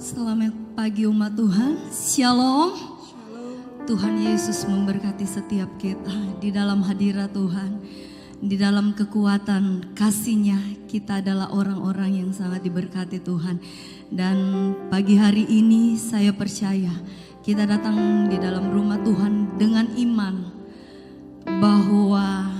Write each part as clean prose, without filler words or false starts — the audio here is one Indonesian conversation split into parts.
Selamat pagi umat Tuhan, Shalom. Tuhan Yesus memberkati setiap kita di dalam hadirat Tuhan. Di dalam kekuatan kasih-Nya kita adalah orang-orang yang sangat diberkati Tuhan. Dan pagi hari ini saya percaya kita datang di dalam rumah Tuhan dengan iman bahwa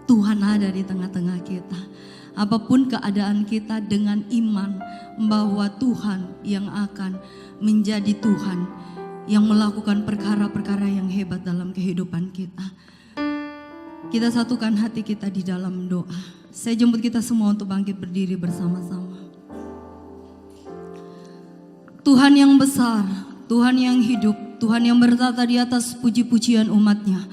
Tuhan ada di tengah-tengah kita. Apapun keadaan kita, dengan iman bahwa Tuhan yang akan menjadi Tuhan yang melakukan perkara-perkara yang hebat dalam kehidupan kita. Kita satukan hati kita di dalam doa. Saya jemput kita semua untuk bangkit berdiri bersama-sama. Tuhan yang besar, Tuhan yang hidup, Tuhan yang bertata di atas puji-pujian umat-Nya,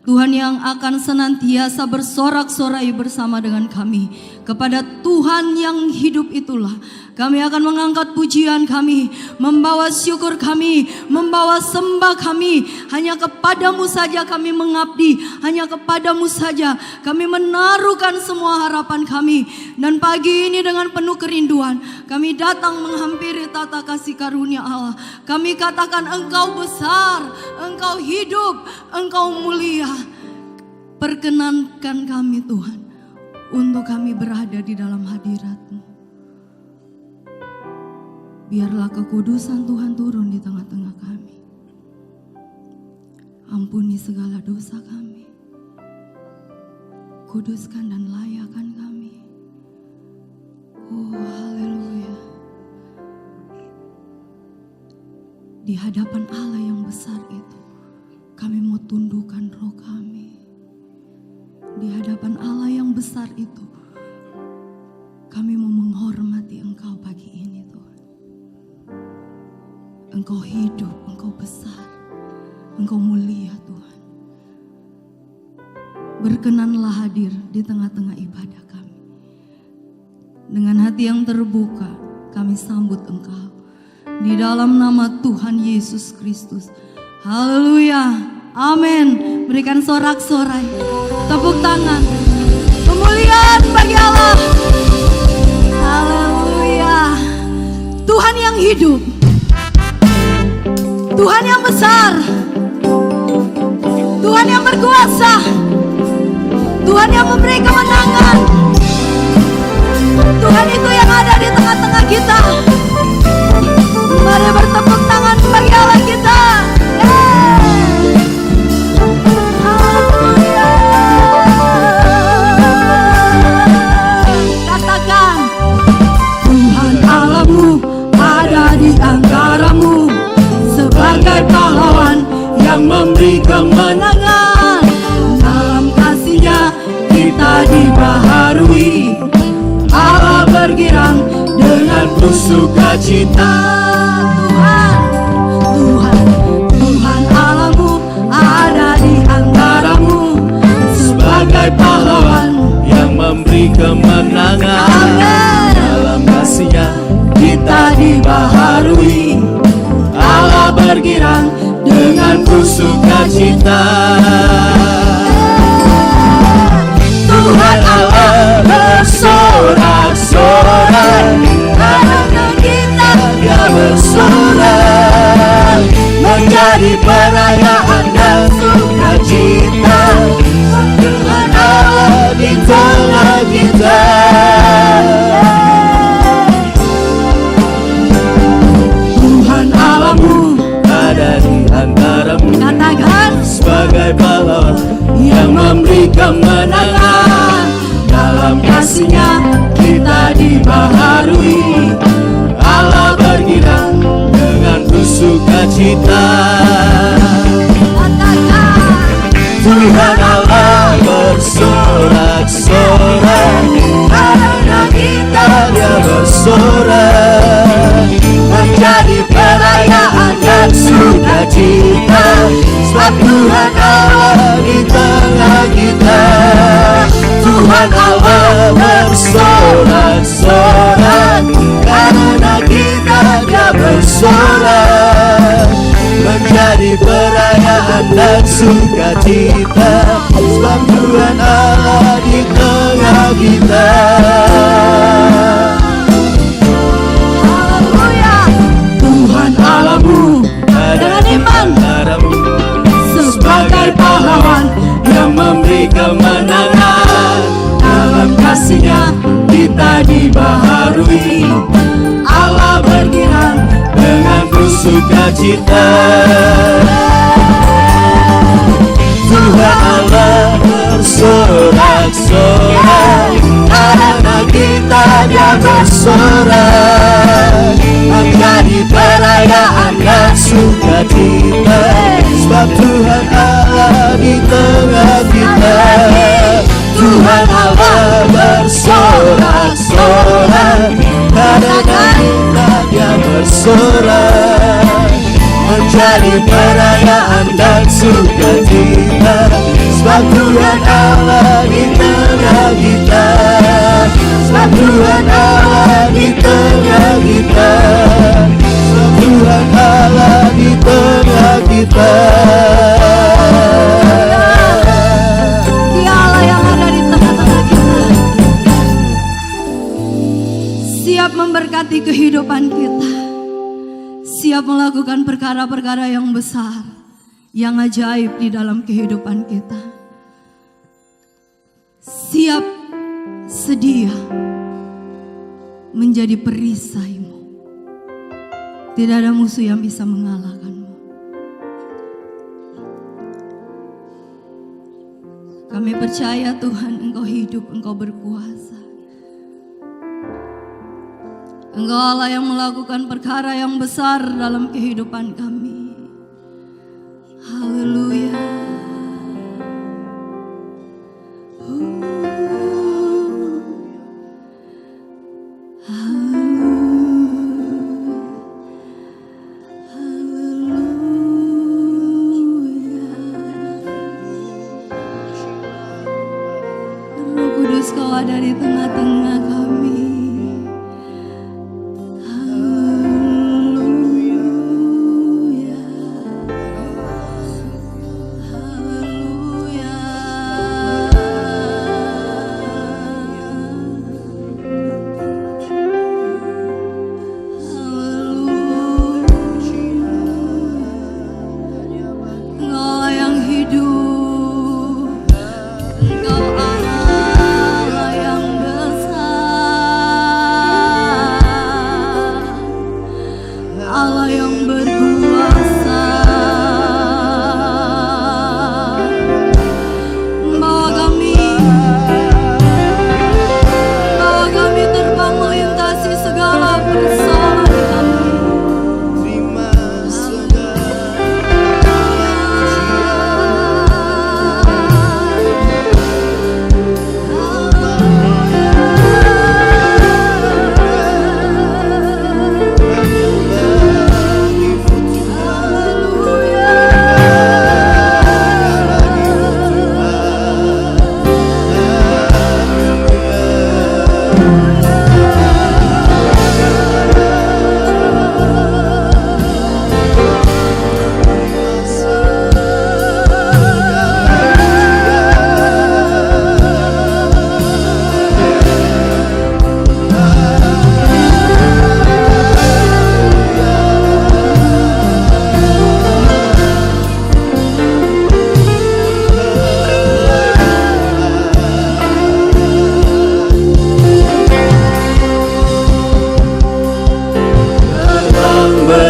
Tuhan yang akan senantiasa bersorak-sorai bersama dengan kami. Kepada Tuhan yang hidup itulah kami akan mengangkat pujian kami, membawa syukur kami, membawa sembah kami. Hanya kepadamu saja kami mengabdi, hanya kepadamu saja kami menaruhkan semua harapan kami. Dan pagi ini dengan penuh kerinduan kami datang menghampiri tata kasih karunia Allah. Kami katakan Engkau besar, Engkau hidup, Engkau mulia. Perkenankan kami Tuhan untuk kami berada di dalam hadirat-Mu. Biarlah kekudusan Tuhan turun di tengah-tengah kami. Ampuni segala dosa kami. Kuduskan dan layakkan kami. Oh haleluya. Di hadapan Allah yang besar itu kami mau tundukkan roh kami. Di hadapan Allah yang besar itu kami mau menghormati Engkau pagi ini Tuhan. Engkau hidup, Engkau besar, Engkau mulia Tuhan. Berkenanlah hadir di tengah-tengah ibadah kami. Dengan hati yang terbuka kami sambut Engkau. Di dalam nama Tuhan Yesus Kristus. Haleluya. Amin. Berikan sorak-sorai, tepuk tangan, kemuliaan bagi Allah. Haleluya. Tuhan yang hidup, Tuhan yang besar, Tuhan yang berkuasa, Tuhan yang memberi kemenangan. Tuhan itu yang ada di tengah-tengah kita. Mari bertepuk tangan bagi Allah kita. Katakan, Tuhan Allahmu ada di antaramu sebagai pahlawan yang memberi kemenangan. Dalam kasih-Nya kita dibaharui. Allah bergirang dengan penuh sukacita. Tuhan Allahmu ada di antaramu sebagai pahlawan yang memberi kemenangan. Amen. Dalam kasih-Nya kita dibaharui. Allah bergirang dengan penuh sukacita. Tuhan Allah bersorak-sorai, karena kita Dia bersorak, menjadi perayaan dan sukacita. Tuhan Allah di tengah kita. Tuhan Allahmu ada di antaramu. Katakan, sebagai pahlawan yang memberi kemenangan. Dalam kasih-Nya kita dibaharui. Allah bergirang dengan penuh sukacita. Tuhan Allah bersorak-sorai, karena kita Dia bersorak, menjadi perayaan dan sukacita. Sebab Tuhan Allah di tengah kita. Tuhan Allah bersorak-sorai, karena kita Dia bersorak, menjadi perayaan dan sukacita. Sebab Tuhan Allah di tengah kita. haleluya. sukacita. Tuhan Allah bersorak-sorak, karena kita Dia bersorak, menjadi perayaan dan sukacita. Sebab Tuhan Allah di tengah kita. Tuhan Allah bersorak-sorak, karena kita Dia bersorak, menjadi perayaan dan sukacita. Sebab Tuhan Allah di tengah kita. Sebab Tuhan Allah di tengah kita. Sebab Tuhan Allah di tengah kita. Dia Allah yang ada di tengah-tengah kita, siap memberkati kehidupan kita, siap melakukan perkara-perkara yang besar, yang ajaib di dalam kehidupan kita. Siap sedia menjadi perisaimu. Tidak ada musuh yang bisa mengalahkanmu. Kami percaya Tuhan, Engkau hidup, Engkau berkuasa. Engkau Allah yang melakukan perkara yang besar dalam kehidupan kami. Haleluya. Roh Kudus, Kau ada di tengah-tengah kami.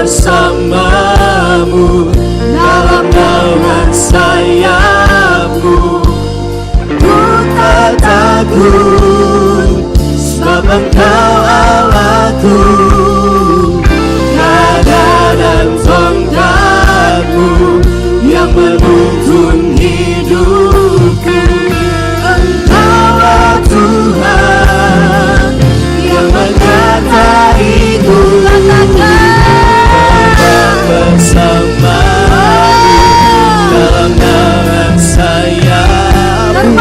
Bersamamu dalam naungan sayapmu, ku tak takut, sebab Engkau Allahku. Nada dan tongkatmu yang menuntun hidupku. Engkaulah Tuhan yang menyertaiku. Bersama dalam naungan sayapmu,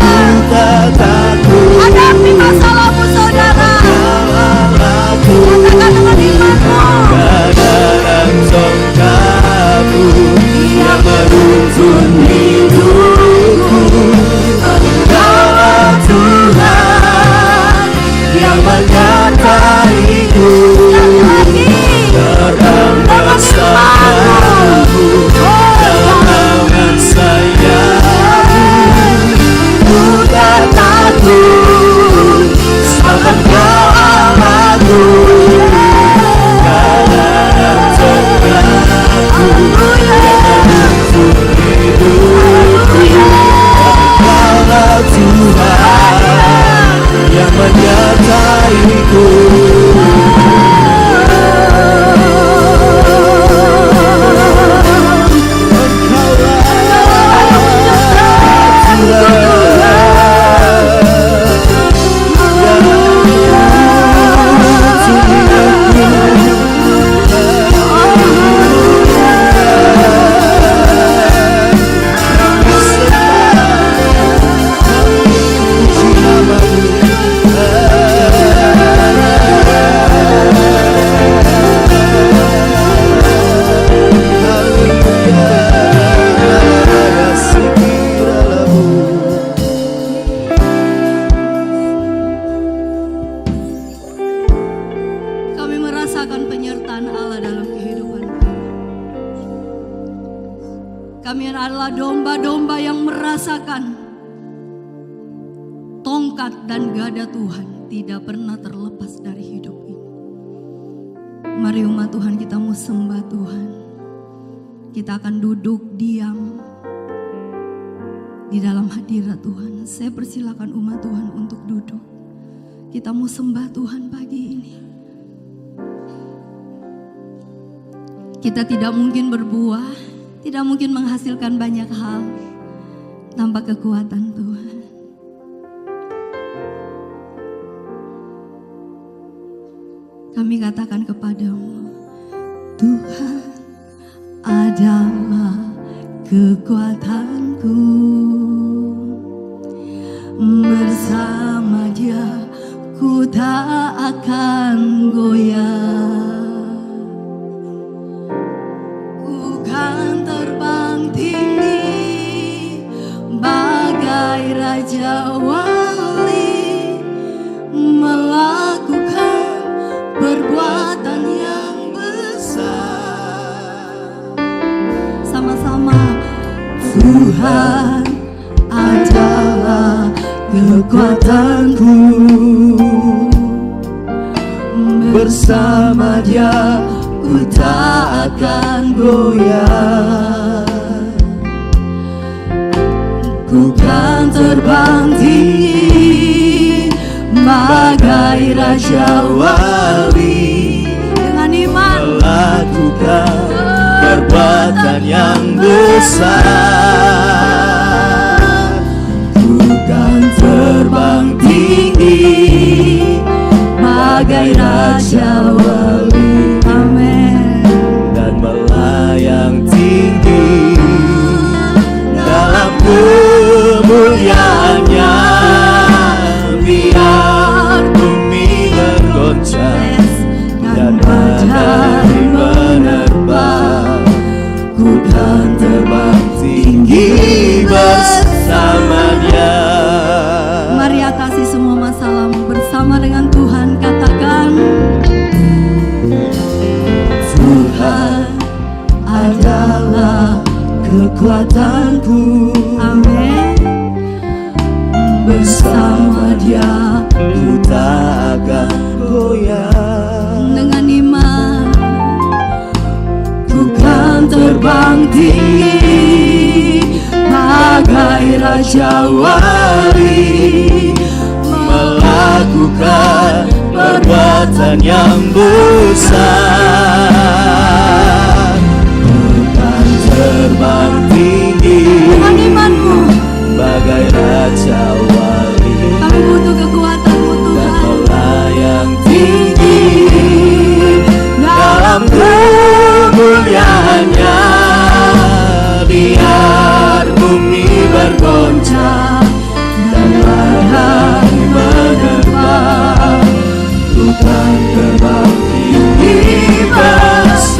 ku tak takut. Hadapi masalahmu, saudara. merasakan penyertaan Allah dalam kehidupan kami. Kami adalah domba-domba yang merasakan tongkat dan gada Tuhan tidak pernah terlepas dari hidup ini. Mari umat Tuhan, kita mau sembah Tuhan. Kita akan duduk diam di dalam hadirat Tuhan. Saya persilakan umat Tuhan untuk duduk. Kita mau sembah Tuhan pagi ini. Kita tidak mungkin berbuah, tidak mungkin menghasilkan banyak hal tanpa kekuatan Tuhan. Kami katakan kepadamu, Tuhan adalah kekuatanku, bersama Dia ku tak akan goyah. Ku kan terbang tinggi bagai raja wali, melakukan perbuatan yang besar. Sama-sama, Tuhan adalah kekuatanku, bersama Dia ku tak akan goyah. Ku kan terbang tinggi bagai raja wali, dengan iman melakukan perbuatan yang besar. Ku kan terbang tinggi bagai raja wali, amin, dan melayang tinggi dalam kemuliaannya. Biar bumi bergoncang dan badai menerbang, ku kan terbang tinggi bersama Dia. Mari atasi semua masalahmu bersama dengan Tuhan. Katakan, Tuhan adalah kekuatanku, amin, bersama Dia ku tak akan goyah. dengan iman Ku kan terbang tinggi bagai raja wali, melakukan perbuatan yang besar. Ku kan terbang tinggi dengan imanmu. bagai raja wali, Kami butuh kekuatanmu dan Tuhan. melayang tinggi dalam kemuliaannya. Biar bumi bergoncang dan badai menerbang, ku kan terbang tinggi bersama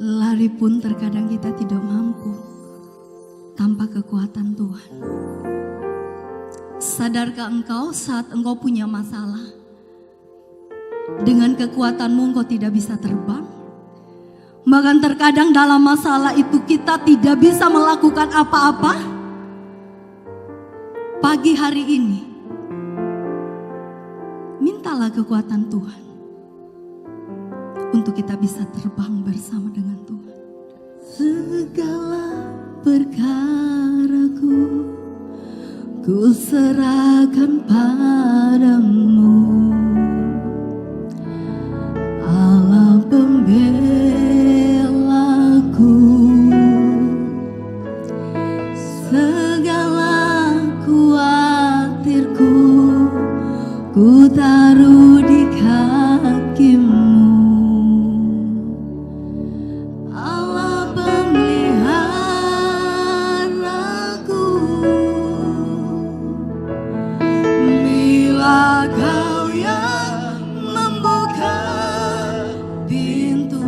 Lari pun terkadang kita tidak mampu tanpa kekuatan Tuhan. Sadarkah engkau saat engkau punya masalah, dengan kekuatanmu engkau tidak bisa terbang? Bahkan terkadang dalam masalah itu kita tidak bisa melakukan apa-apa. Pagi hari ini, mintalah kekuatan Tuhan untuk kita bisa terbang bersama dengan Tuhan. Segala perkaraku ku serahkan padamu, Allah pembelaku. Segala kuatirku ku taruh di kakimu, Allah pemeliharaku. Bila Kau yang membuka pintu,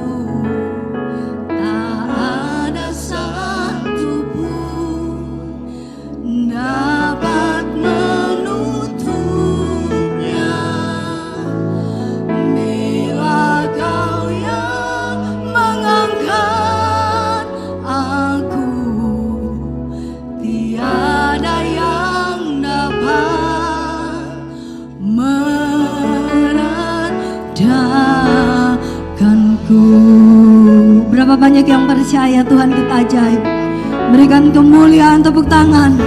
tak ada satu pun dapat menutupnya. Bila Kau yang mengangkat aku, tiada yang dapat meredakanku. Berapa banyak yang percaya Tuhan kita ajaib. Berikan kemuliaan, tepuk tangan.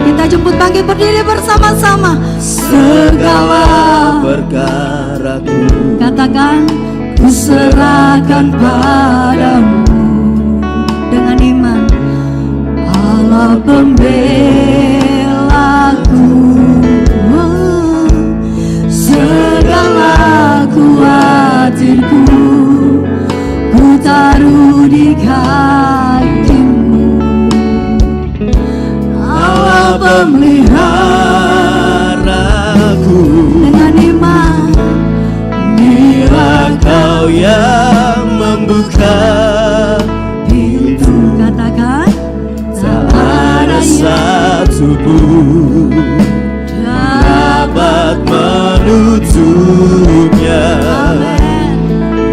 Kita jemput bangkit berdiri bersama-sama. Segala perkaraku katakan, ku serahkan padamu dengan iman, Allah pembelaku. Segala kuatirku ku taruh di kakimu, Allah pemeliharaku. dengan iman. Bila Kau yang membuka pintu, Katakan, tak ada satu pun dapat menutupnya. Amen.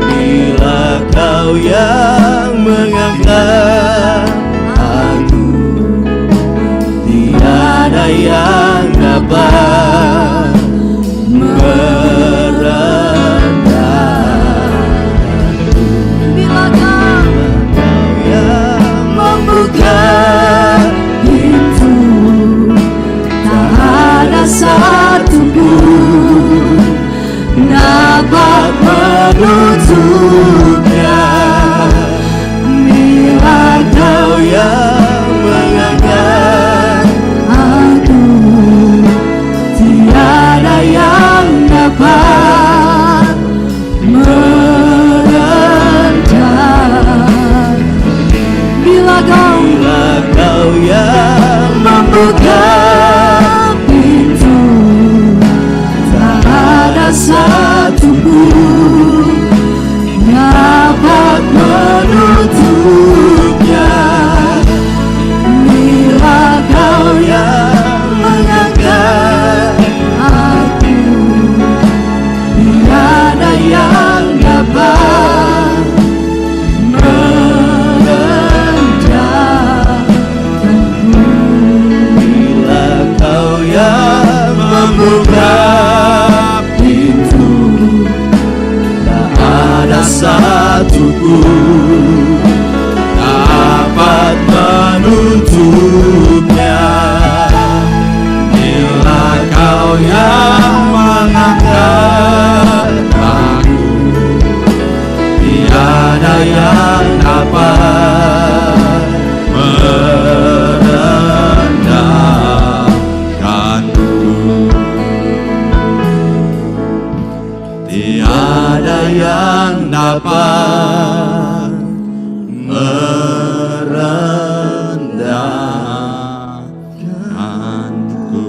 Bila Kau yang mengangkat aku, tiada yang dapat merendahkanku. Bila Kau Kau yang membuka pintu, tak ada satu pun dapat menutupnya. Bila Kau yang mengangkat aku, tiada yang dapat merendahkan. Bila Kau yang membuka pintu, tak ada satu pun dapat menutupnya. Bila Kau yang mengangkat aku, tiada yang dapat merendahkanku. Bila Kau yang membuka pintu, tak ada satu pun dapat menutupnya. Bila Kau yang mengangkat aku, tiada yang dapat merendahkanku. Tiada yang dapat merendahkanku.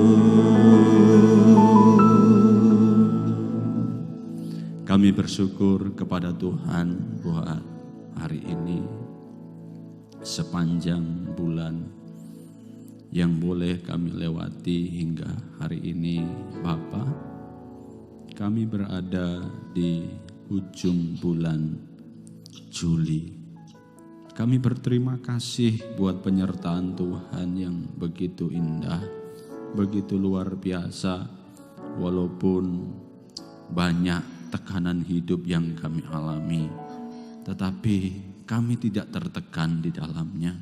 Kami bersyukur kepada Tuhan buat hari hari ini, sepanjang bulan yang boleh kami lewati hingga hari ini, Bapa, kami berada di ujung bulan Juli. Kami berterima kasih buat penyertaan Tuhan yang begitu indah, begitu luar biasa, walaupun banyak tekanan hidup yang kami alami, tetapi kami tidak tertekan di dalamnya.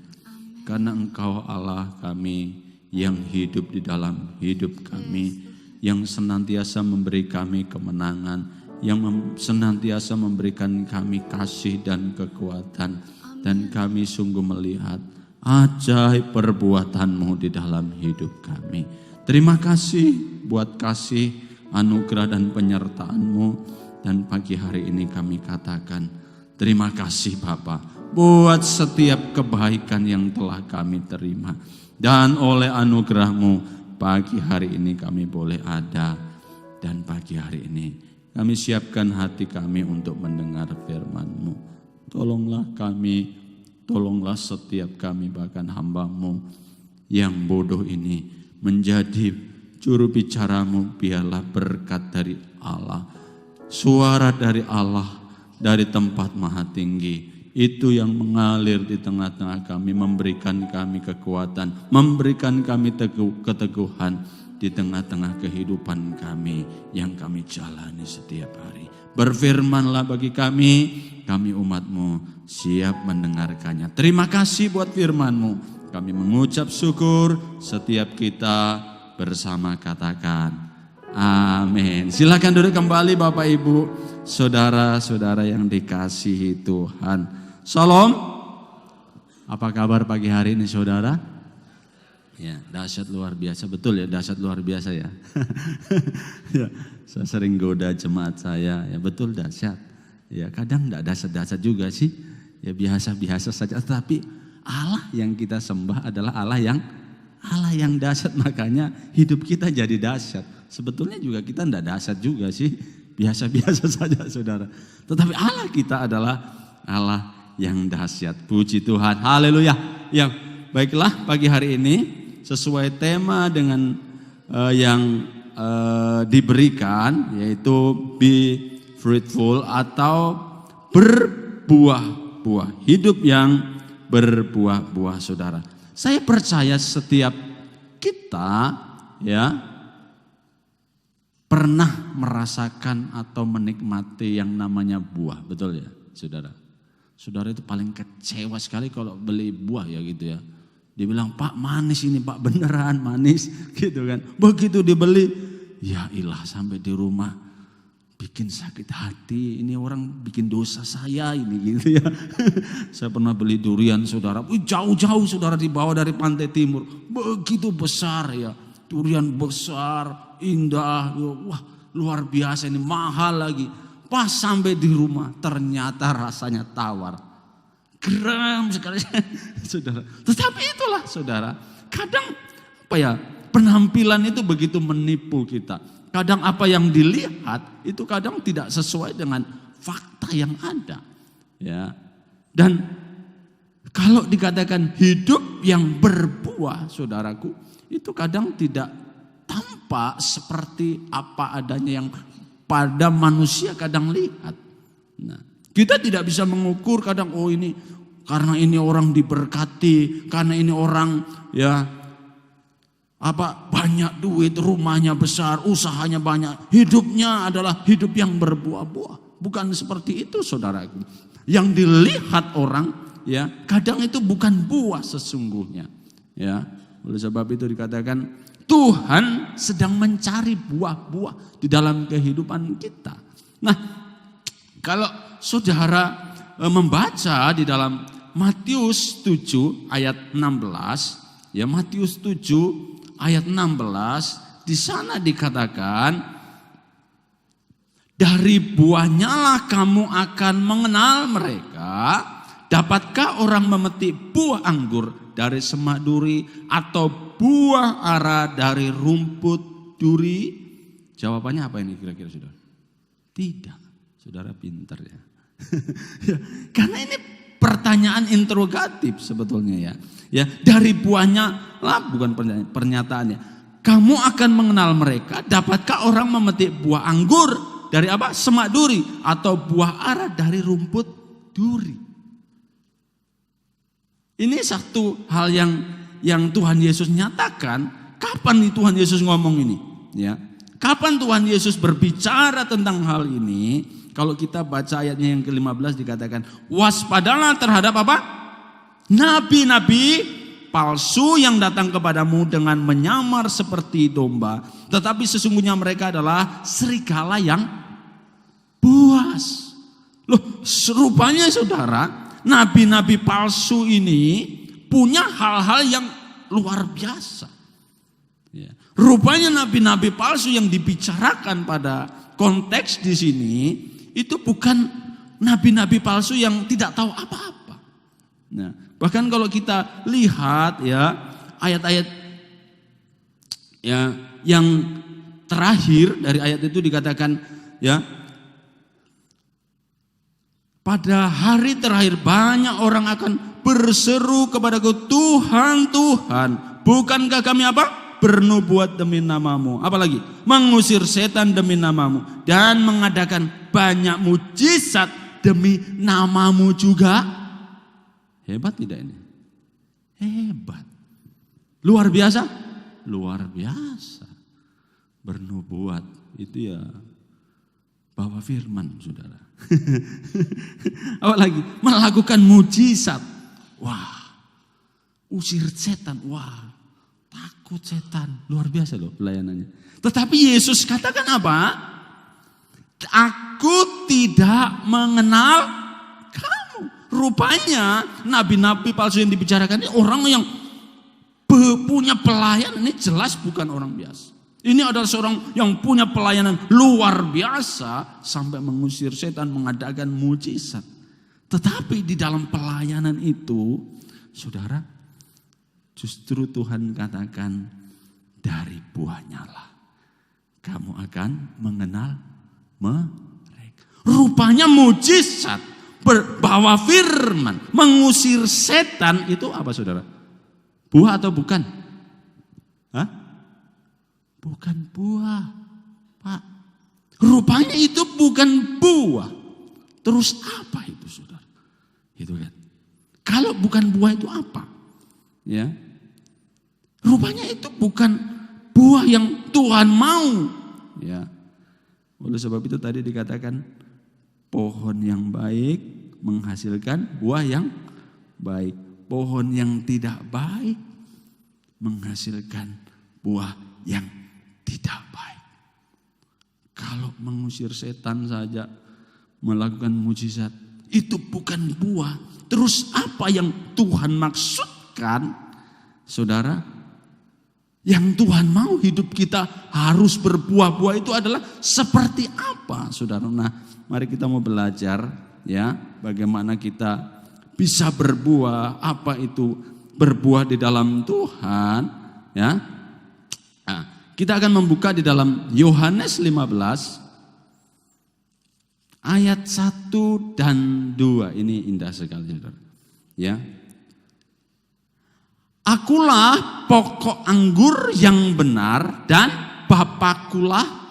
Karena Engkau Allah kami yang hidup di dalam hidup kami, yang senantiasa memberi kami kemenangan, yang senantiasa memberikan kami kasih dan kekuatan. Dan kami sungguh melihat ajaib perbuatan-Mu di dalam hidup kami. Terima kasih buat kasih, anugerah dan penyertaan-Mu. Dan pagi hari ini kami katakan terima kasih Bapa buat setiap kebaikan yang telah kami terima. Dan oleh anugerah-Mu pagi hari ini kami boleh ada. Dan pagi hari ini kami siapkan hati kami untuk mendengar firman-Mu. Tolonglah kami, tolonglah setiap kami bahkan hamba-Mu yang bodoh ini menjadi juru bicara-Mu. Biarlah berkat dari Allah, suara dari Allah dari tempat maha tinggi itu yang mengalir di tengah-tengah kami, memberikan kami kekuatan, memberikan kami keteguhan di tengah-tengah kehidupan kami yang kami jalani setiap hari. Berfirmanlah bagi kami umat-Mu siap mendengarkannya. Terima kasih buat firman-Mu. Kami mengucap syukur, setiap kita bersama katakan amin. Silakan duduk kembali Bapak Ibu, saudara-saudara yang dikasihi Tuhan. Shalom. Apa kabar pagi hari ini saudara? Ya, dahsyat luar biasa, betul ya, dahsyat luar biasa ya. Ya, saya sering goda jemaat saya, ya betul dahsyat. Ya kadang enggak dahsyat-dahsyat juga sih, ya biasa-biasa saja. Tapi Allah yang kita sembah adalah Allah yang dahsyat, makanya hidup kita jadi dahsyat. Sebetulnya juga kita enggak dahsyat juga sih, biasa-biasa saja saudara. Tetapi Allah kita adalah Allah yang dahsyat. Puji Tuhan, haleluya. Ya baiklah, pagi hari ini sesuai tema dengan yang diberikan, yaitu be fruitful atau berbuah-buah, hidup yang berbuah-buah saudara. Saya percaya setiap kita ya pernah merasakan atau menikmati yang namanya buah, betul ya saudara? Saudara itu paling kecewa sekali kalau beli buah ya gitu ya. Dia bilang, Pak manis ini Pak, beneran manis gitu kan. Begitu dibeli, ya ilah sampai di rumah bikin sakit hati. Ini orang bikin dosa saya ini gitu ya. Saya pernah beli durian saudara, jauh-jauh saudara dibawa dari pantai timur. Begitu besar ya, durian besar, indah, wah luar biasa ini, mahal lagi. Pas sampai di rumah ternyata rasanya tawar. Geram sekali saudara. Tetapi itulah saudara, kadang penampilan itu begitu menipu kita. Kadang apa yang dilihat itu kadang tidak sesuai dengan fakta yang ada. Ya. Dan kalau dikatakan hidup yang berbuah saudaraku, itu kadang tidak tampak seperti apa adanya yang pada manusia kadang lihat. Nah, kita tidak bisa mengukur kadang ini karena ini orang diberkati, karena ini orang ya banyak duit, rumahnya besar, usahanya banyak, hidupnya adalah hidup yang berbuah-buah. Bukan seperti itu saudaraku. Yang dilihat orang ya kadang itu bukan buah sesungguhnya. Ya, oleh sebab itu dikatakan Tuhan sedang mencari buah-buah di dalam kehidupan kita. Nah, kalau saudara membaca di dalam Matius 7 ayat 16, ya Matius 7 ayat 16, di sana dikatakan, dari buahnya lah kamu akan mengenal mereka. Dapatkah orang memetik buah anggur dari semak duri atau buah ara dari rumput duri? Jawabannya apa ini kira-kira saudara? Tidak, saudara pintar ya. Karena ini pertanyaan interrogatif sebetulnya ya. Ya, dari buahnya lah, bukan pernyataannya. Kamu akan mengenal mereka. Dapatkah orang memetik buah anggur dari apa? Semak duri, atau buah ara dari rumput duri? Ini satu hal yang Tuhan Yesus nyatakan. Kapan nih Tuhan Yesus ngomong ini? Ya, kapan Tuhan Yesus berbicara tentang hal ini? Kalau kita baca ayatnya yang ke-15 dikatakan, waspadalah terhadap apa? Nabi-nabi palsu yang datang kepadamu dengan menyamar seperti domba, tetapi sesungguhnya mereka adalah serigala yang buas. Loh, serupanya saudara, nabi-nabi palsu ini punya hal-hal yang luar biasa. Ya. Rupanya nabi-nabi palsu yang dibicarakan pada konteks di sini itu bukan nabi-nabi palsu yang tidak tahu apa-apa. Nah, bahkan kalau kita lihat ya ayat-ayat ya yang terakhir dari ayat itu dikatakan ya, pada hari terakhir banyak orang akan berseru kepadaku, Tuhan, Tuhan, bukankah kami apa? Bernubuat demi namamu, apalagi mengusir setan demi namamu, dan mengadakan banyak mujizat demi namamu juga. Hebat tidak ini? Hebat. Luar biasa? Luar biasa. Bernubuat itu ya bawa firman, saudara. Apalagi melakukan mujizat. Wah, usir setan. Wah, takut setan. Luar biasa loh pelayanannya. Tetapi Yesus katakan apa? Aku tidak mengenal kamu. Rupanya nabi-nabi palsu yang dibicarakan ini orang yang punya pelayanan, ini jelas bukan orang biasa. Ini adalah seorang yang punya pelayanan luar biasa sampai mengusir setan, mengadakan mujizat. Tetapi di dalam pelayanan itu, saudara, justru Tuhan katakan dari buahnya lah kamu akan mengenal mereka. Rupanya mujizat, berbawa firman, mengusir setan itu apa, saudara? Buah atau bukan? Hah? Bukan buah, Pak. Rupanya itu bukan buah. Terus apa itu, saudara? Itu kan. Kalau bukan buah itu apa? Ya. Rupanya itu bukan buah yang Tuhan mau. Ya. Oleh sebab itu tadi dikatakan pohon yang baik menghasilkan buah yang baik. Pohon yang tidak baik menghasilkan buah yang tidak baik. Kalau mengusir setan saja, melakukan mujizat, itu bukan buah. Terus apa yang Tuhan maksudkan, saudara? Yang Tuhan mau hidup kita harus berbuah-buah itu adalah seperti apa, saudara? Nah, mari kita mau belajar ya, bagaimana kita bisa berbuah, apa itu berbuah di dalam Tuhan, ya. Nah, kita akan membuka di dalam Yohanes 15 ayat 1 dan 2. Ini indah sekali, saudara. Ya. Akulah pokok anggur yang benar dan Bapakulah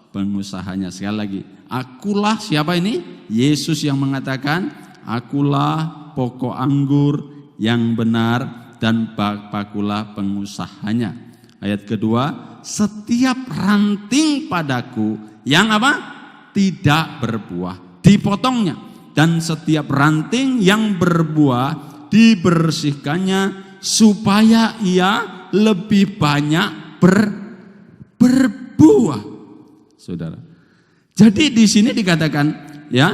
pengusahanya. Sekali lagi, akulah siapa ini? Yesus yang mengatakan, akulah pokok anggur yang benar dan Bapakulah pengusahanya. Ayat kedua, setiap ranting padaku yang apa? Tidak berbuah, dipotongnya. Dan setiap ranting yang berbuah dibersihkannya supaya ia lebih banyak berbuah. Saudara. Jadi di sini dikatakan ya,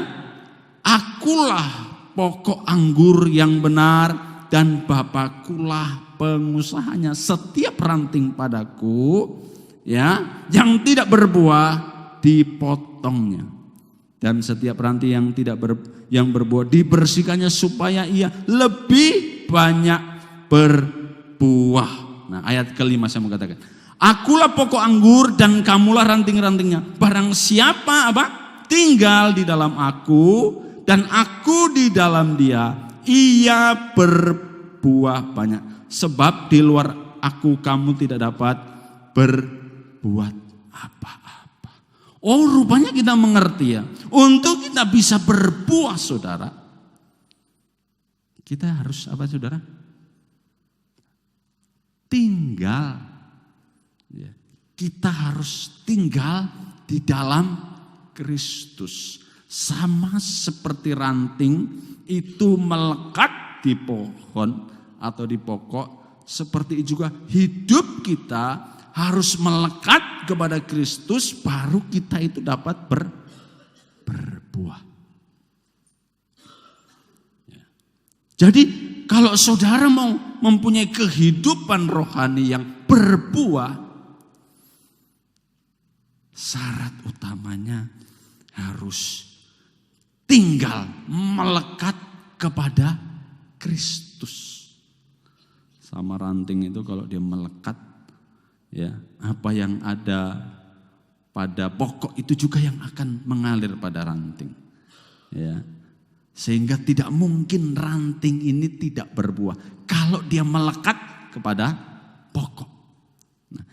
akulah pokok anggur yang benar dan Bapakulah pengusahanya. Setiap ranting padaku ya yang tidak berbuah dipotongnya, dan setiap ranting yang yang berbuah dibersihkannya supaya ia lebih banyak berbuah. Nah, ayat kelima saya mau katakan, akulah pokok anggur dan kamulah ranting-rantingnya. Barang siapa apa tinggal di dalam aku dan aku di dalam dia, ia berbuah banyak. Sebab di luar aku kamu tidak dapat berbuat apa-apa. Oh, rupanya kita mengerti ya. Untuk kita bisa berbuah, saudara, kita harus apa, saudara? Tinggal. Ya. Kita harus tinggal di dalam Kristus. Sama seperti ranting itu melekat di pohon atau di pokok, seperti juga hidup kita harus melekat kepada Kristus, baru kita itu dapat berbuah. Ya. Jadi kalau saudara mau mempunyai kehidupan rohani yang berbuah, syarat utamanya harus tinggal melekat kepada Kristus. Sama ranting itu kalau dia melekat, ya, apa yang ada pada pokok itu juga yang akan mengalir pada ranting. Ya. Sehingga tidak mungkin ranting ini tidak berbuah kalau dia melekat kepada pokok. Nah,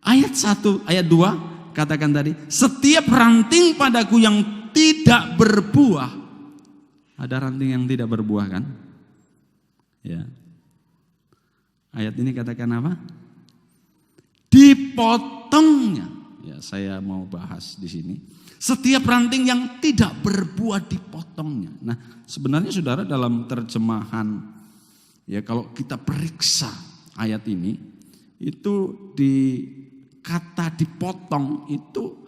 ayat 1, ayat 2 katakan tadi, setiap ranting padaku yang tidak berbuah. Ada ranting yang tidak berbuah kan? Ya. Ayat ini katakan apa? Dipotongnya. Ya, saya mau bahas di sini. Setiap ranting yang tidak berbuah dipotongnya. Nah, sebenarnya saudara dalam terjemahan, ya kalau kita periksa ayat ini, itu di kata dipotong itu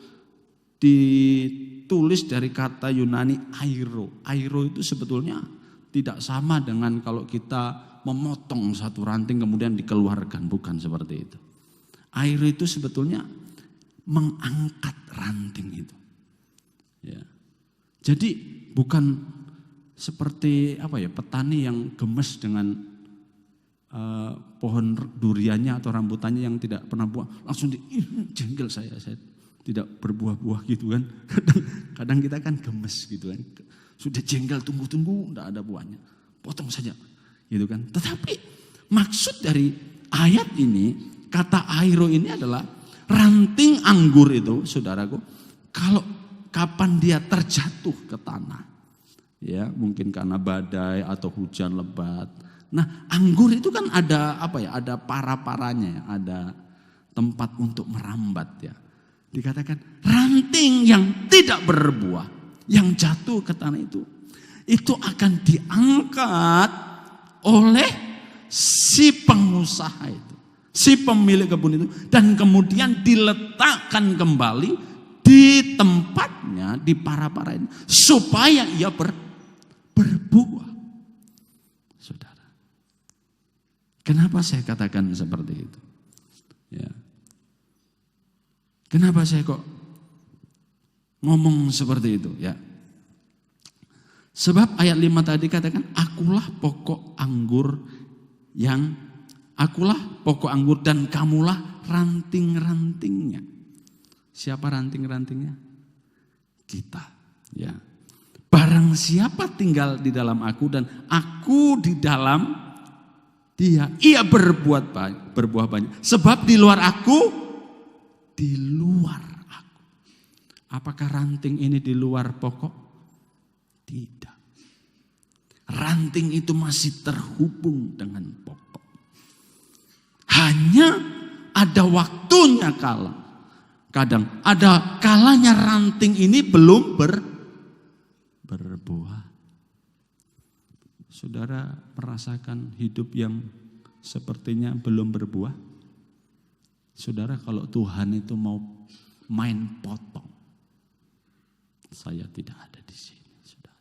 ditulis dari kata Yunani airo. Airo itu sebetulnya tidak sama dengan kalau kita memotong satu ranting kemudian dikeluarkan, bukan seperti itu. Airo itu sebetulnya mengangkat ranting itu. Ya. Jadi bukan seperti apa ya, petani yang gemes dengan pohon duriannya atau rambutannya yang tidak pernah buah, langsung jengkel saya tidak berbuah-buah gitu kan. Kadang kita kan gemes gitu kan. Sudah jengkel tunggu-tunggu enggak ada buahnya. Potong saja. Gitu kan. Tetapi maksud dari ayat ini, kata airo ini adalah ranting anggur itu, saudaraku, kalau kapan dia terjatuh ke tanah, ya mungkin karena badai atau hujan lebat. Nah, anggur itu kan ada apa ya? Ada para-paranya, ada tempat untuk merambat ya. Dikatakan ranting yang tidak berbuah, yang jatuh ke tanah itu akan diangkat oleh si pengusaha itu, si pemilik kebun itu, dan kemudian diletakkan kembali di tempatnya, di para-para ini, supaya ia berbuah. Saudara, kenapa saya katakan seperti itu? Ya. Kenapa saya kok ngomong seperti itu? Ya. Sebab ayat 5 tadi katakan, akulah pokok anggur dan kamulah ranting-rantingnya. Siapa ranting-rantingnya? Kita. Ya. Barang siapa tinggal di dalam aku dan aku di dalam dia, ia berbuah banyak. Sebab di luar aku, apakah ranting ini di luar pokok? Tidak. Ranting itu masih terhubung dengan pokok. Hanya ada waktunya kadang ada kalanya ranting ini belum berbuah. Saudara merasakan hidup yang sepertinya belum berbuah? Saudara, kalau Tuhan itu mau main potong, saya tidak ada di sini, saudara.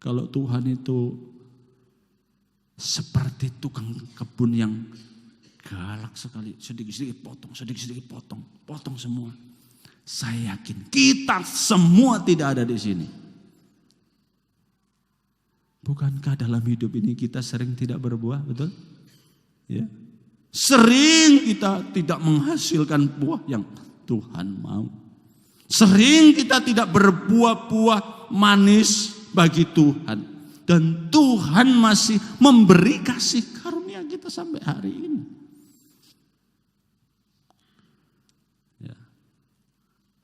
Kalau Tuhan itu seperti tukang kebun yang galak sekali, sedikit-sedikit potong, potong semua. Saya yakin kita semua tidak ada di sini. Bukankah dalam hidup ini kita sering tidak berbuah, betul? Ya. Sering kita tidak menghasilkan buah yang Tuhan mau. Sering kita tidak berbuah-buah manis bagi Tuhan. Dan Tuhan masih memberi kasih karunia kita sampai hari ini. Ya.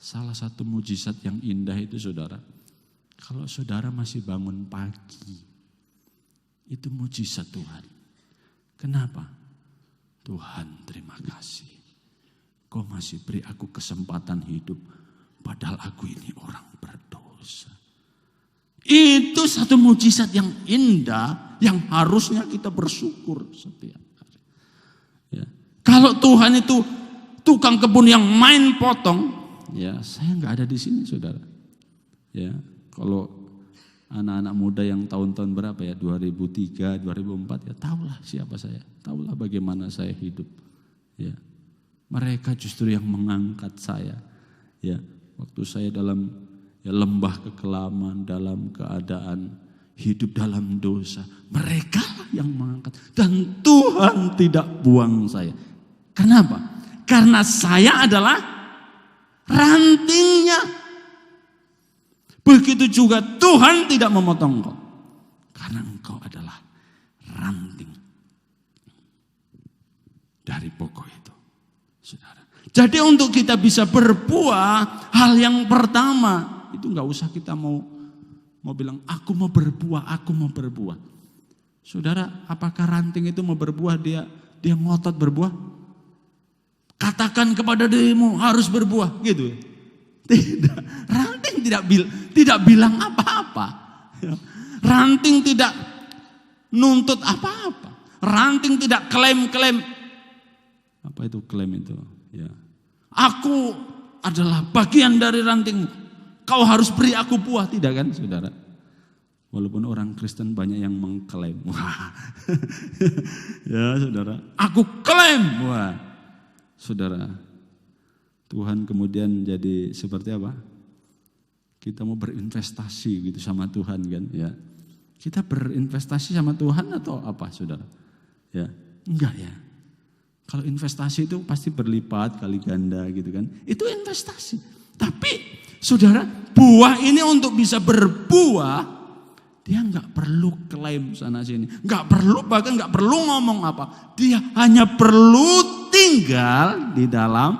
Salah satu mujizat yang indah itu saudara, kalau saudara masih bangun pagi, itu mujizat Tuhan. Kenapa? Tuhan terima kasih. Kau masih beri aku kesempatan hidup, padahal aku ini orang berdosa. Itu satu mujizat yang indah, yang harusnya kita bersyukur setiap hari. Ya. Kalau Tuhan itu tukang kebun yang main potong, ya saya nggak ada di sini saudara. Ya, kalau anak-anak muda yang tahun-tahun berapa ya, 2003, 2004 ya tahulah siapa saya, tahulah bagaimana saya hidup. Ya. Mereka justru yang mengangkat saya. Ya, waktu saya dalam lembah kekelaman, dalam keadaan hidup dalam dosa, mereka yang mengangkat. Dan Tuhan tidak buang saya. Kenapa? Karena saya adalah rantingnya. Begitu juga Tuhan tidak memotong engkau. Karena engkau adalah ranting dari pokok itu. Saudara. Jadi untuk kita bisa berbuah, hal yang pertama itu nggak usah kita mau bilang aku mau berbuah. Saudara, apakah ranting itu mau berbuah dia ngotot berbuah? Katakan kepada dirimu harus berbuah, gitu. Tidak, ranting tidak bilang apa-apa. Ranting tidak nuntut apa-apa. Ranting tidak klaim-klaim. Apa itu klaim itu? Ya. Aku adalah bagian dari rantingmu. Kau harus beri aku buah, tidak kan saudara? Walaupun orang Kristen banyak yang mengklaim. Wah. Ya saudara, aku klaim. Wah. Saudara, Tuhan kemudian jadi seperti apa? Kita mau berinvestasi gitu sama Tuhan kan, ya. Kita berinvestasi sama Tuhan atau apa saudara? Ya, enggak ya. Kalau investasi itu pasti berlipat kali ganda gitu kan. Itu investasi. Tapi saudara, buah ini untuk bisa berbuah, dia nggak perlu klaim sana sini. Bahkan nggak perlu ngomong apa. Dia hanya perlu tinggal di dalam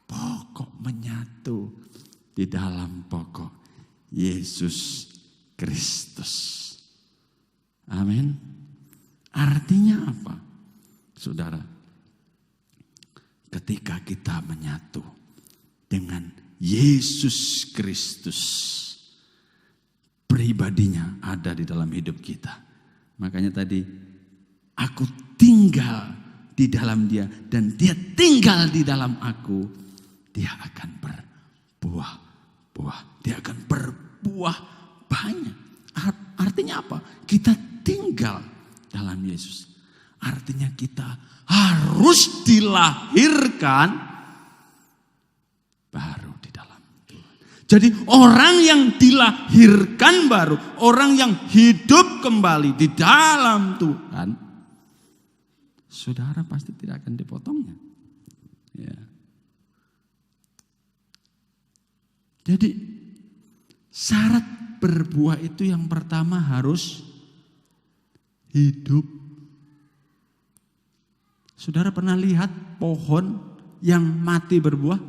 pokok, menyatu di dalam pokok Yesus Kristus. Amin. Artinya apa? Saudara, ketika kita menyatu dengan Yesus Kristus, pribadinya ada di dalam hidup kita. Makanya tadi, aku tinggal di dalam dia dan dia tinggal di dalam aku. Dia akan berbuah. Dia akan berbuah banyak. Artinya apa? Kita tinggal dalam Yesus. Artinya kita harus dilahirkan baru di dalam Tuhan. Jadi orang yang dilahirkan baru, orang yang hidup kembali di dalam Tuhan, saudara pasti tidak akan dipotongnya. Ya. Jadi syarat berbuah itu yang pertama harus hidup. Saudara pernah lihat pohon yang mati berbuah?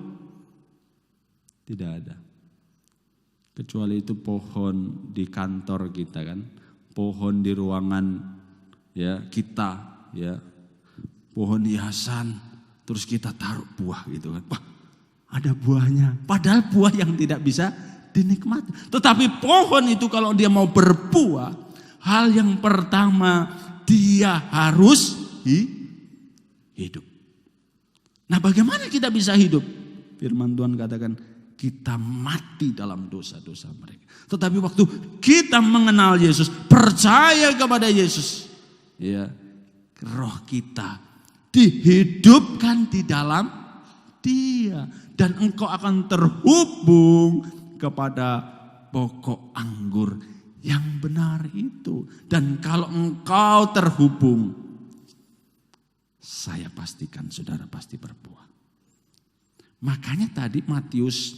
Tidak ada. Kecuali itu pohon di kantor kita kan, pohon di ruangan ya kita ya, pohon hiasan, terus kita taruh buah gitu kan. Wah, ada buahnya. Padahal buah yang tidak bisa dinikmati. Tetapi pohon itu kalau dia mau berbuah, hal yang pertama dia harus hidup. Nah, bagaimana kita bisa hidup? Firman Tuhan katakan kita mati dalam dosa-dosa mereka. Tetapi waktu kita mengenal Yesus, percaya kepada Yesus, ya, roh kita dihidupkan di dalam Dia dan engkau akan terhubung kepada pokok anggur yang benar itu. Dan kalau engkau terhubung, saya pastikan saudara pasti berbuah. Makanya tadi Matius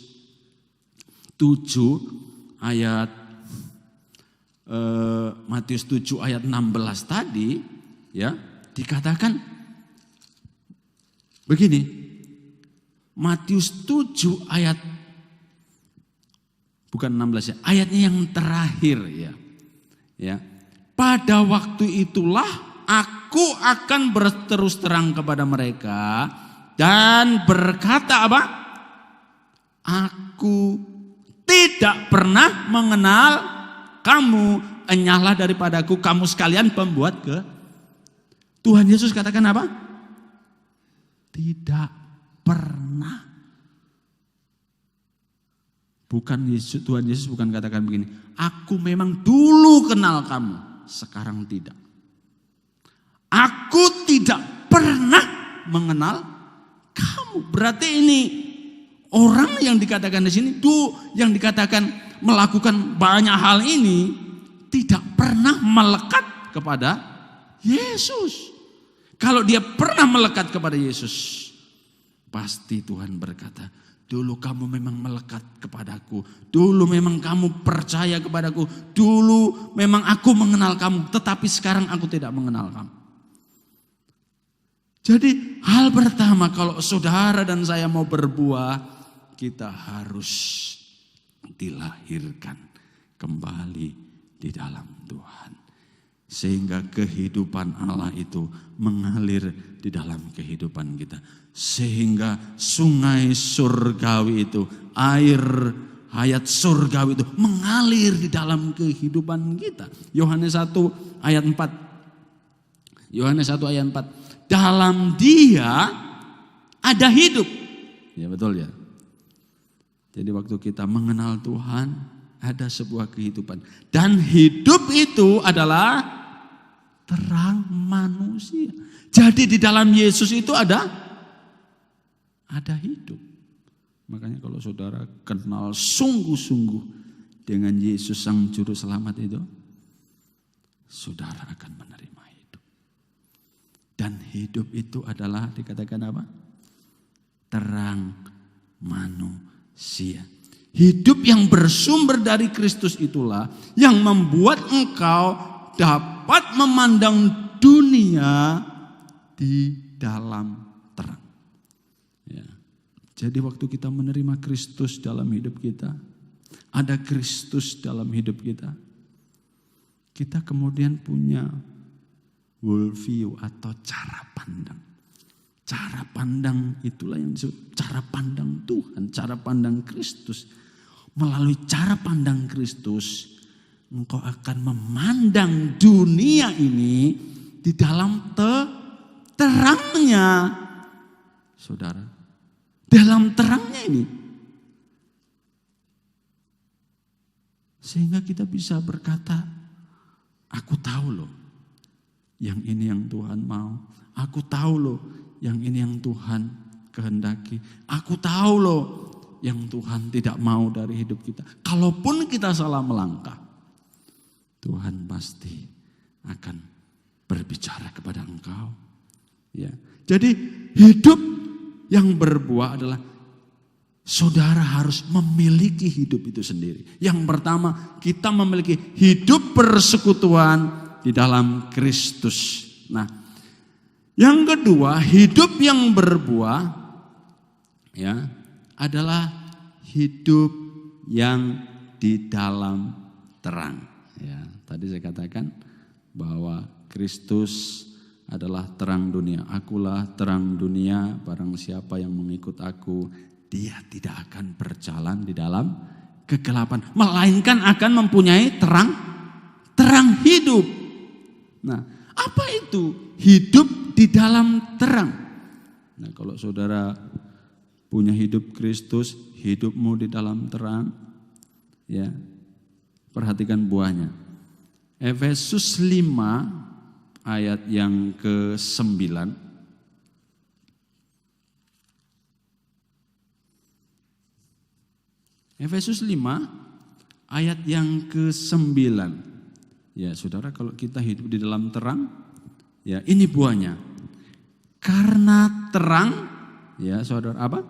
7 ayat Matius 7 ayat 16 tadi, ya, dikatakan begini. Matius 7 ayat bukan 16 ya, ayatnya yang terakhir ya. Ya. Pada waktu itulah aku akan berterus terang kepada mereka dan berkata apa? Aku tidak pernah mengenal kamu, enyahlah daripadaku kamu sekalian pembuat ke. Tuhan Yesus katakan apa? Tidak pernah. Tuhan Yesus bukan katakan begini, aku memang dulu kenal kamu, sekarang tidak. Aku tidak pernah mengenal kamu. Berarti ini orang yang dikatakan di sini, yang dikatakan melakukan banyak hal ini, tidak pernah melekat kepada Yesus. Kalau dia pernah melekat kepada Yesus, pasti Tuhan berkata, dulu kamu memang melekat kepadaku. Dulu memang kamu percaya kepadaku. Dulu memang aku mengenal kamu. Tetapi sekarang aku tidak mengenal kamu. Jadi hal pertama kalau saudara dan saya mau berbuah, kita harus dilahirkan kembali di dalam Tuhan. Sehingga kehidupan Allah itu mengalir di dalam kehidupan kita. Sehingga sungai surgawi itu, air hayat surgawi itu mengalir di dalam kehidupan kita. Yohanes 1 ayat 4. Yohanes 1 ayat 4. Dalam dia ada hidup. Ya betul ya. Jadi waktu kita mengenal Tuhan, ada sebuah kehidupan. Dan hidup itu adalah terang manusia. Jadi di dalam Yesus itu ada hidup. Makanya kalau saudara kenal sungguh-sungguh dengan Yesus Sang Juru Selamat itu, saudara akan menerima hidup. Dan hidup itu adalah dikatakan apa? Terang manusia. Hidup yang bersumber dari Kristus itulah yang membuat engkau dapat memandang dunia di dalam terang. Ya. Jadi waktu kita menerima Kristus dalam hidup kita, ada Kristus dalam hidup kita, kita kemudian punya worldview atau cara pandang. Cara pandang itulah yang disebut cara pandang Tuhan, cara pandang Kristus. Melalui cara pandang Kristus, engkau akan memandang dunia ini di dalam terangnya. Saudara, dalam terangnya ini. Sehingga kita bisa berkata, aku tahu loh, yang ini yang Tuhan mau. Aku tahu loh, yang ini yang Tuhan kehendaki. Aku tahu loh, yang Tuhan tidak mau dari hidup kita. Kalaupun kita salah melangkah, Tuhan pasti akan berbicara kepada engkau. Ya. Jadi hidup yang berbuah adalah saudara harus memiliki hidup itu sendiri. Yang pertama, kita memiliki hidup persekutuan di dalam Kristus. Nah, yang kedua, hidup yang berbuah ya adalah hidup yang di dalam terang. Ya, tadi saya katakan bahwa Kristus adalah terang dunia. Akulah terang dunia, barang siapa yang mengikut aku, dia tidak akan berjalan di dalam kegelapan, melainkan akan mempunyai terang hidup. Nah, apa itu hidup di dalam terang? Nah, kalau saudara punya hidup Kristus, hidupmu di dalam terang, ya, perhatikan buahnya. Efesus 5 ayat yang ke-9. Efesus 5 ayat yang ke-9. Ya, saudara, kalau kita hidup di dalam terang, ya, ini buahnya. Karena terang, ya, saudara, apa?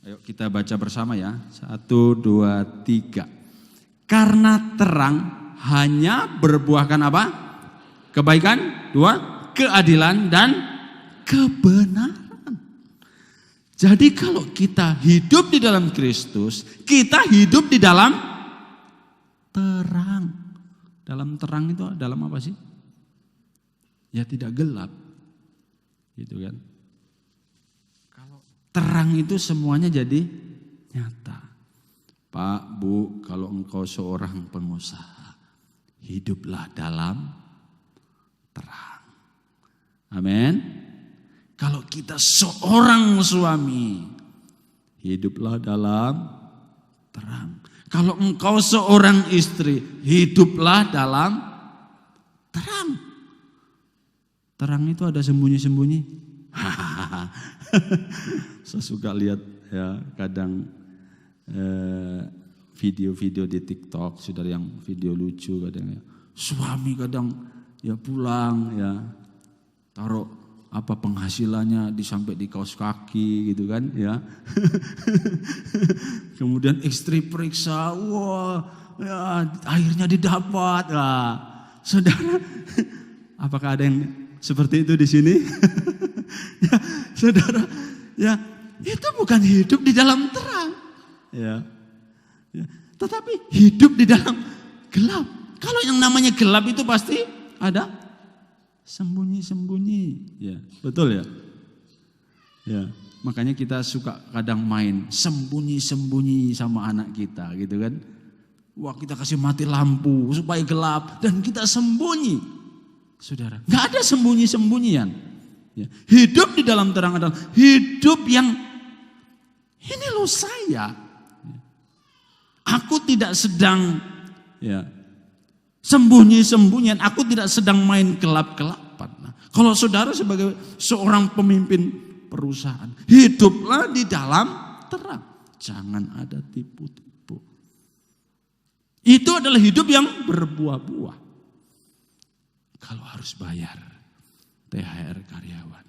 Ayo kita baca bersama ya. 1, 2, 3. Karena terang hanya berbuahkan apa? Kebaikan, 2, keadilan dan kebenaran. Jadi kalau kita hidup di dalam Kristus, kita hidup di dalam terang. Dalam terang itu dalam apa sih? Ya tidak gelap. Gitu kan. Kalau terang itu semuanya jadi nyata. Pak, Bu, kalau engkau seorang pengusaha, hiduplah dalam terang. Amin. Kalau kita seorang suami, hiduplah dalam terang. Kalau engkau seorang istri, hiduplah dalam terang. Terang itu ada sembunyi-sembunyi. Saya suka lihat ya kadang video-video di TikTok, saudara, yang video lucu kadang ya. Suami kadang ya pulang ya taruh apa penghasilannya sampai di kaos kaki gitu kan ya. Kemudian istri periksa, wah ya, akhirnya didapat. Nah, saudara, apakah ada yang seperti itu di sini? Ya, saudara, ya itu bukan hidup di dalam terang, ya, tetapi hidup di dalam gelap. Kalau yang namanya gelap itu pasti ada sembunyi-sembunyi, ya, betul ya. Ya, makanya kita suka kadang main sembunyi-sembunyi sama anak kita, gitu kan. Wah, kita kasih mati lampu supaya gelap dan kita sembunyi, saudara. Nggak ada sembunyi-sembunyian. Ya. Hidup di dalam terang adalah hidup yang ini loh saya. Aku tidak sedang ya sembunyi-sembunyian. Aku tidak sedang main gelap-gelapan. Nah, kalau saudara sebagai seorang pemimpin perusahaan, hiduplah di dalam terang. Jangan ada tipu-tipu. Itu adalah hidup yang berbuah-buah. Kalau harus bayar THR karyawan,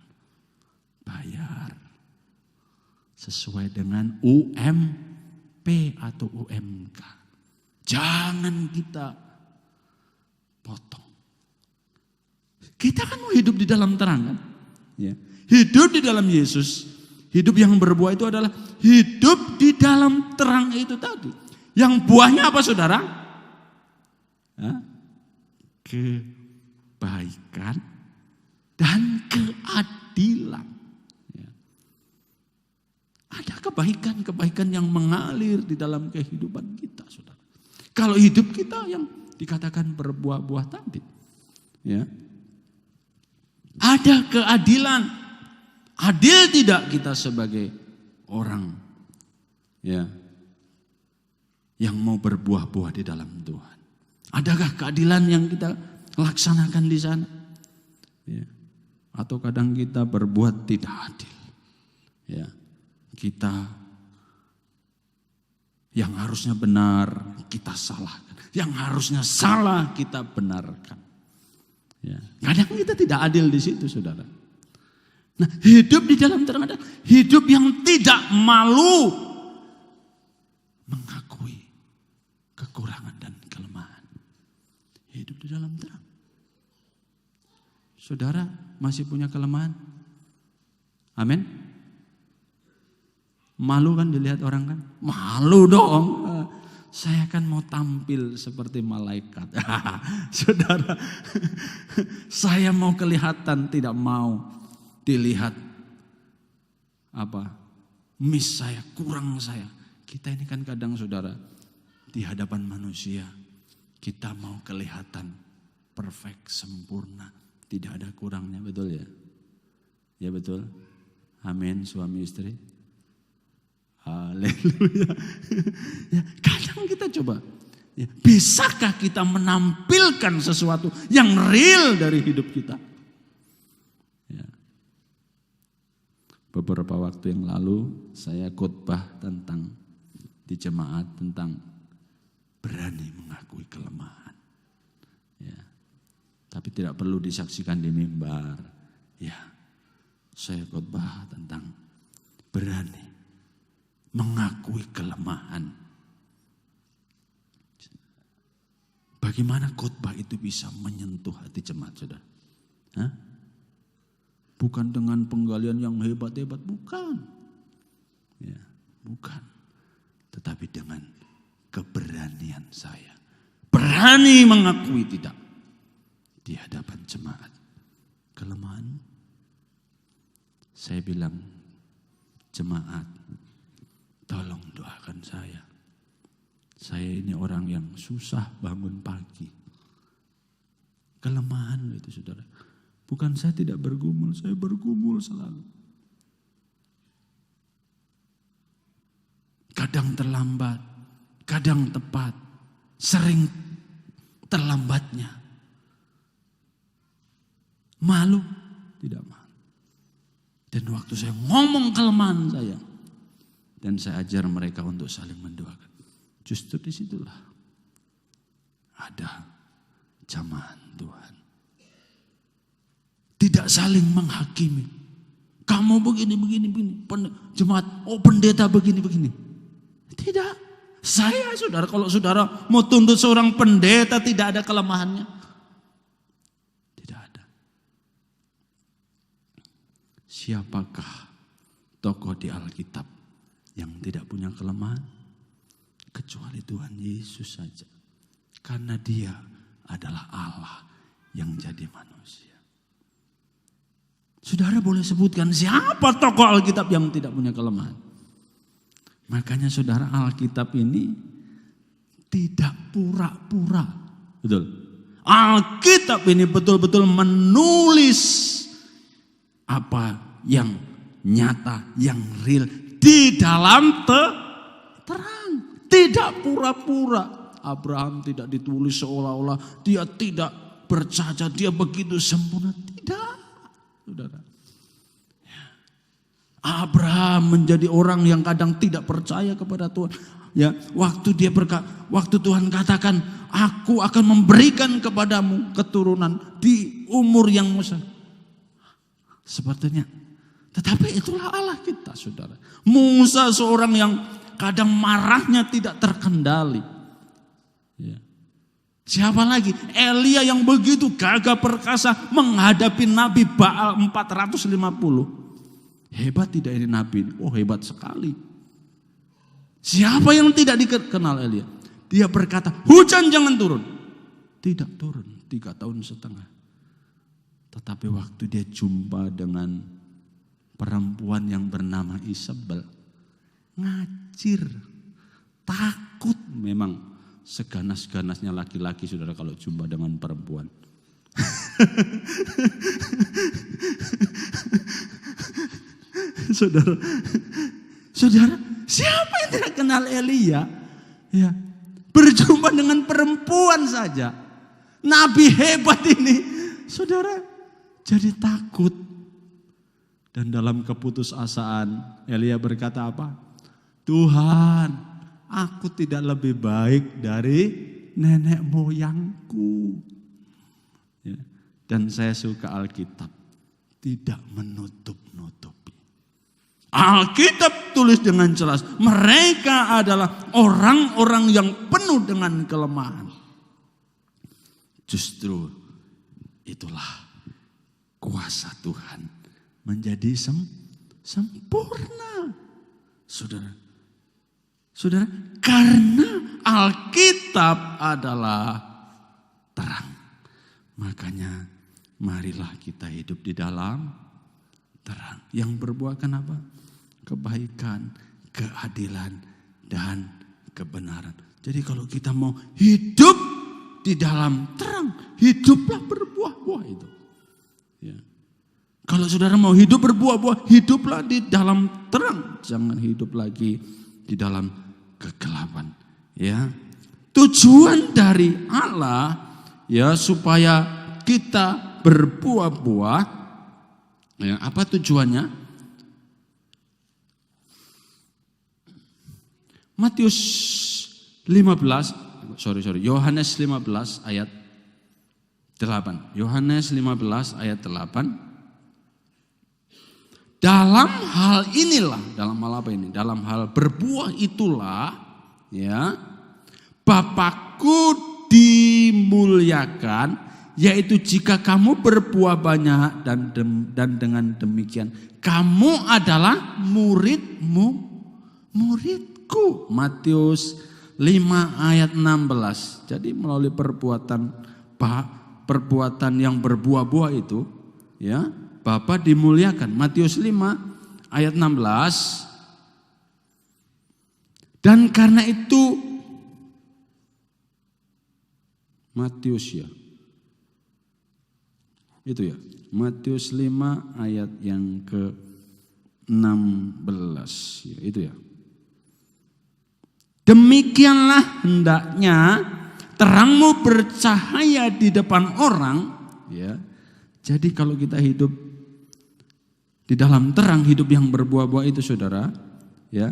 bayar sesuai dengan UMP atau UMK. Jangan kita potong. Kita kan mau hidup di dalam terang kan? Ya. Hidup di dalam Yesus, hidup yang berbuah itu adalah hidup di dalam terang itu tadi. Yang buahnya apa saudara? Kebaikan dan keadilan. Ya. Ada kebaikan-kebaikan yang mengalir di dalam kehidupan kita, saudara. Kalau hidup kita yang dikatakan berbuah-buah tadi, ya, ada keadilan. Adil tidak kita sebagai orang, ya, yang mau berbuah-buah di dalam Tuhan? Adakah keadilan yang kita laksanakan di sana? Ya. Atau kadang kita berbuat tidak adil, ya, kita yang harusnya benar kita salahkan, yang harusnya salah kita benarkan. Ya. Kadang kita tidak adil di situ, saudara. Nah, hidup di dalam terang adalah hidup yang tidak malu mengakui kekurangan dan kelemahan. Hidup di dalam terang. Saudara masih punya kelemahan? Amin. Malu kan dilihat orang kan? Malu dong. Saya kan mau tampil seperti malaikat. Saudara, saya mau kelihatan, tidak mau dilihat apa? Miss saya, kurang saya. Kita ini kan kadang, saudara, di hadapan manusia kita mau kelihatan perfect, sempurna, tidak ada kurangnya, betul ya? Ya betul. Amin, suami istri. Haleluya. Ya, kadang kita coba, ya, bisakah kita menampilkan sesuatu yang real dari hidup kita? Ya. Beberapa waktu yang lalu saya khotbah tentang di jemaat tentang berani mengakui kelemahan. Ya. Tapi tidak perlu disaksikan di mimbar. Ya. Saya khotbah tentang berani mengakui kelemahan. Bagaimana khotbah itu bisa menyentuh hati jemaat, saudara? Hah? Bukan dengan penggalian yang hebat-hebat, bukan. Ya, bukan. Tetapi dengan keberanian saya. Berani mengakui tidak di hadapan jemaat. Kelemahan. Saya bilang, jemaat, tolong doakan saya. Saya ini orang yang susah bangun pagi. Kelemahan itu, saudara. Bukan saya tidak bergumul, saya bergumul selalu. Kadang terlambat, kadang tepat, sering terlambatnya. Malu? Tidak malu. Dan waktu saya ngomong kelemahan saya, dan saya ajar mereka untuk saling mendoakan. Justru disitulah ada jamahan Tuhan. Tidak saling menghakimi. Kamu begini. Jemaat, pendeta begini. Tidak. Saya, saudara, kalau saudara mau tuntut seorang pendeta tidak ada kelemahannya. Tidak ada. Siapakah tokoh di Alkitab yang tidak punya kelemahan? Kecuali Tuhan Yesus saja. Karena dia adalah Allah yang jadi manusia. Saudara boleh sebutkan siapa tokoh Alkitab yang tidak punya kelemahan? Makanya saudara, Alkitab ini tidak pura-pura. Betul. Alkitab ini betul-betul menulis apa yang nyata, yang real di dalam terang. Tidak pura-pura. Abraham tidak ditulis seolah-olah dia tidak bercacat, dia begitu sempurna. Tidak, saudara. Abraham menjadi orang yang kadang tidak percaya kepada Tuhan. Ya, waktu Tuhan katakan, aku akan memberikan kepadamu keturunan di umur yang muda. Sepertinya. Tetapi itulah Allah kita, saudara. Musa seorang yang kadang marahnya tidak terkendali. Ya. Siapa lagi? Elia yang begitu gagah perkasa menghadapi Nabi Baal 450. Hebat tidak ini Nabi? Oh, hebat sekali. Siapa yang tidak dikenal Elia? Dia berkata, hujan jangan turun. Tidak turun 3 tahun setengah. Tetapi waktu dia jumpa dengan perempuan yang bernama Isabel, ngacir, takut. Memang seganas-ganasnya laki-laki, saudara, kalau jumpa dengan perempuan. Saudara, siapa yang tidak kenal Elia? Ya, berjumpa dengan perempuan saja. Nabi hebat ini, saudara, jadi takut. Dan dalam keputusasaan, Elia berkata apa? Tuhan, aku tidak lebih baik dari nenek moyangku. Ya. Dan saya suka Alkitab, tidak menutup-nutupi. Alkitab tulis dengan jelas, mereka adalah orang-orang yang penuh dengan kelemahan. Justru itulah kuasa Tuhan menjadi sempurna. Saudara, karena Alkitab adalah terang. Makanya marilah kita hidup di dalam terang. Yang berbuahkan apa? Kebaikan, keadilan, dan kebenaran. Jadi kalau kita mau hidup di dalam terang, hiduplah berbuah-buah itu. Ya. Kalau saudara mau hidup berbuah-buah, hiduplah di dalam terang. Jangan hidup lagi di dalam kegelapan. Ya. Tujuan dari Allah ya supaya kita berbuah-buah. Ya, apa tujuannya? Yohanes 15 ayat 8. Yohanes 15 ayat 8. Dalam hal inilah, dalam hal apa ini? Dalam hal berbuah itulah, ya, Bapakku dimuliakan, yaitu jika kamu berbuah banyak dan dengan demikian kamu adalah muridku. Matius 5 ayat 16. Jadi melalui perbuatan yang berbuah-buah itu, ya, Bapa dimuliakan. Matius 5 ayat 16. Dan karena itu Matius ya. Itu ya. Matius 5 ayat yang ke-16 ya, itu ya. Demikianlah hendaknya terangmu bercahaya di depan orang, ya. Jadi kalau kita hidup di dalam terang, hidup yang berbuah-buah itu saudara, ya.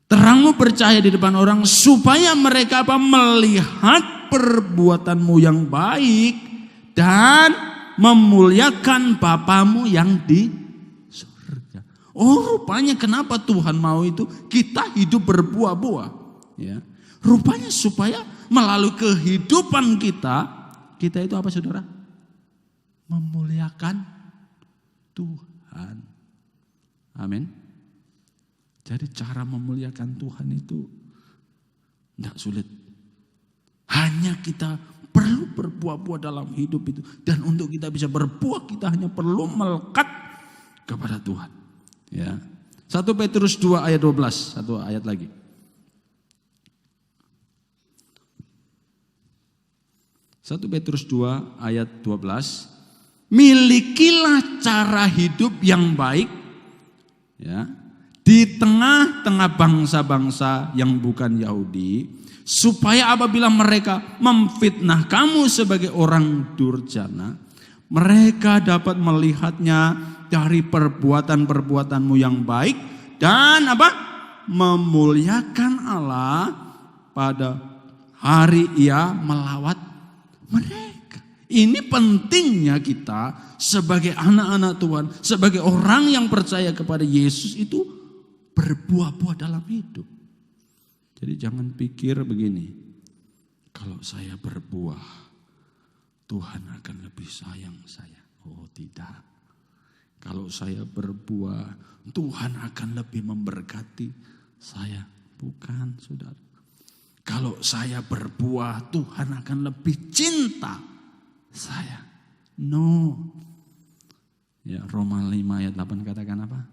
Terangmu bercahaya di depan orang supaya mereka melihat perbuatanmu yang baik dan memuliakan Bapamu yang di surga. Oh, rupanya kenapa Tuhan mau itu kita hidup berbuah-buah, ya. Rupanya supaya melalui kehidupan kita itu apa saudara? Memuliakan Tuhan. Amin. Jadi cara memuliakan Tuhan itu tidak sulit. Hanya kita perlu berbuah-buah dalam hidup itu. Dan untuk kita bisa berbuah kita hanya perlu melekat kepada Tuhan. Ya. 1 Petrus 2 ayat 12. Satu ayat lagi. 1 Petrus 2 ayat 12. Milikilah cara hidup yang baik, ya, di tengah-tengah bangsa-bangsa yang bukan Yahudi, supaya apabila mereka memfitnah kamu sebagai orang durjana, mereka dapat melihatnya dari perbuatan-perbuatanmu yang baik dan apa? Memuliakan Allah pada hari Ia melawat mereka. Ini pentingnya kita sebagai anak-anak Tuhan, sebagai orang yang percaya kepada Yesus itu berbuah-buah dalam hidup. Jadi jangan pikir begini, kalau saya berbuah, Tuhan akan lebih sayang saya. Oh tidak. Kalau saya berbuah, Tuhan akan lebih memberkati saya. Bukan, saudara. Kalau saya berbuah, Tuhan akan lebih cinta saya. No. Ya, Roma 5 ayat 8 katakan apa?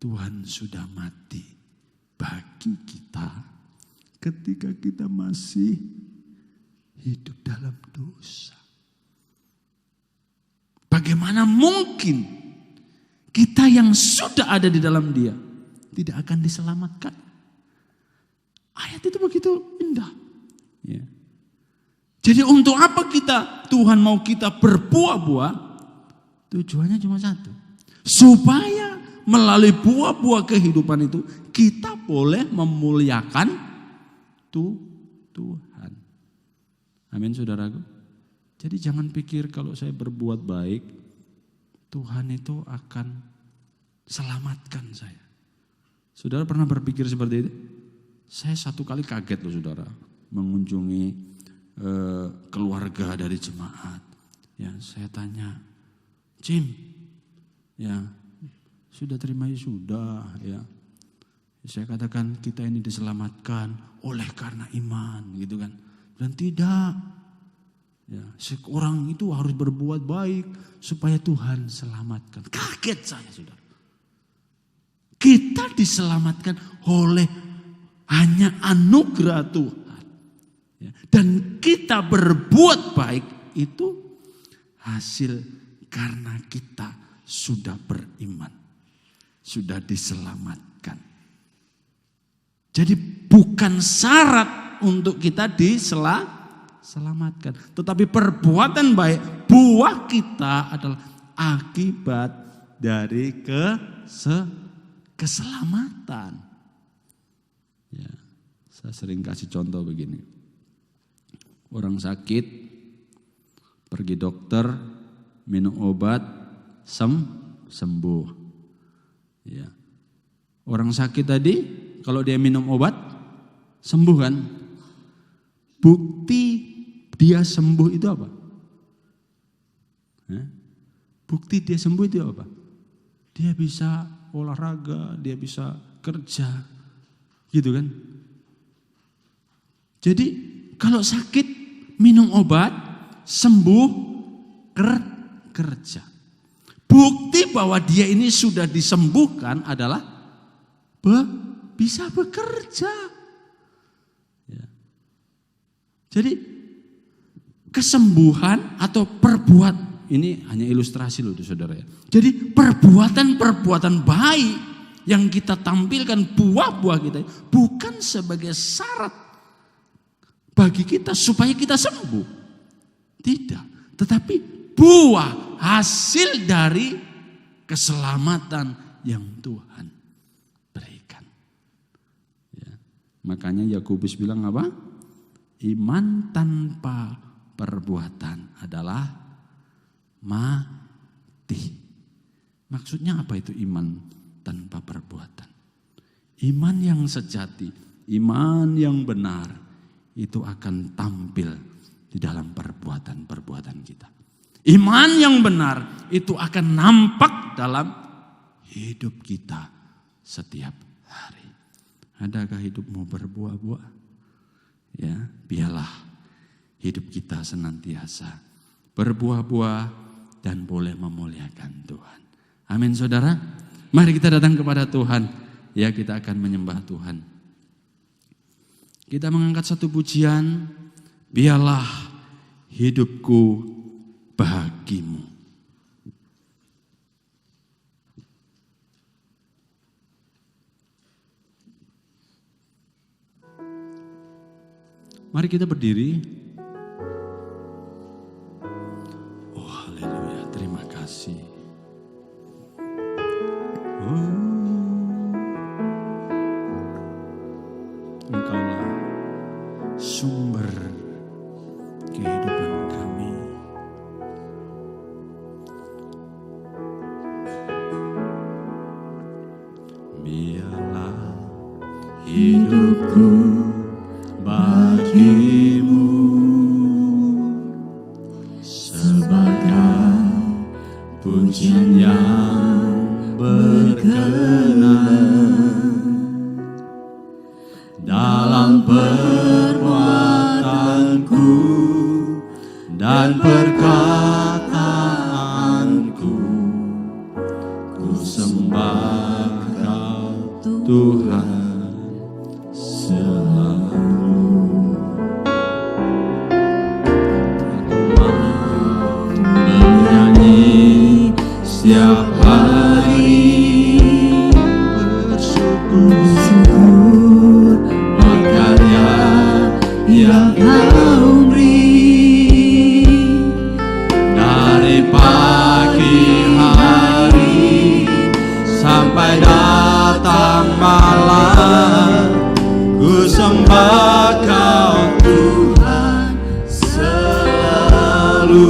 Tuhan sudah mati bagi kita ketika kita masih hidup dalam dosa. Bagaimana mungkin kita yang sudah ada di dalam Dia tidak akan diselamatkan? Ayat itu begitu indah. Ya. Jadi untuk apa Tuhan mau kita berbuah-buah? Tujuannya cuma satu. Supaya melalui buah-buah kehidupan itu kita boleh memuliakan Tuhan. Amin saudaraku. Jadi jangan pikir kalau saya berbuat baik, Tuhan itu akan selamatkan saya. Saudara pernah berpikir seperti itu? Saya satu kali kaget loh saudara, mengunjungi keluarga dari jemaat. Ya, saya tanya, Jim, ya sudah terima ya sudah ya. Saya katakan kita ini diselamatkan oleh karena iman gitu kan. Dan tidak. Ya, seorang itu harus berbuat baik supaya Tuhan selamatkan. Kaget saya saudara. Kita diselamatkan oleh hanya anugerah Tuhan. Ya, dan kita berbuat baik itu hasil karena kita sudah beriman. Sudah diselamatkan. Jadi bukan syarat untuk kita diselamatkan. Tetapi perbuatan baik, buah kita adalah akibat dari keselamatan. Ya, saya sering kasih contoh begini. Orang sakit, pergi dokter, minum obat, sembuh. Ya. Orang sakit tadi kalau dia minum obat sembuh kan? Bukti dia sembuh itu apa? Bukti dia sembuh itu apa? Dia bisa olahraga, dia bisa kerja, gitu kan? Jadi kalau sakit minum obat, sembuh, kerja. Bukti bahwa dia ini sudah disembuhkan adalah bisa bekerja. Ya. Jadi kesembuhan atau perbuatan, ini hanya ilustrasi loh saudara ya. Jadi perbuatan-perbuatan baik yang kita tampilkan, buah-buah kita, bukan sebagai syarat bagi kita supaya kita sembuh. Tidak, tetapi buah hasil dari keselamatan yang Tuhan berikan. Ya. Makanya Yakobus bilang apa? Iman tanpa perbuatan adalah mati. Maksudnya apa itu iman tanpa perbuatan? Iman yang sejati, iman yang benar itu akan tampil di dalam perbuatan-perbuatan kita. Iman yang benar itu akan nampak dalam hidup kita setiap hari. Adakah hidupmu berbuah-buah? Ya, biarlah hidup kita senantiasa berbuah-buah dan boleh memuliakan Tuhan. Amin saudara. Mari kita datang kepada Tuhan. Ya, kita akan menyembah Tuhan. Kita mengangkat satu pujian. Biarlah hidupku bagimu. Mari kita berdiri. Oh haleluya, terima kasih. Engkaulah sumber kehidupan kami. Biarlah hidupku bagimu sebagai pujian yang berkenan dalam perbuatanku dan perkataanku. Ku sembah Kau Tuhan selalu. Aku mau bernyanyi setiap hari, bersyukur karya yang Kau beri. Dari pagi hari sampai datang malam, ku sembah Kau Tuhan selalu.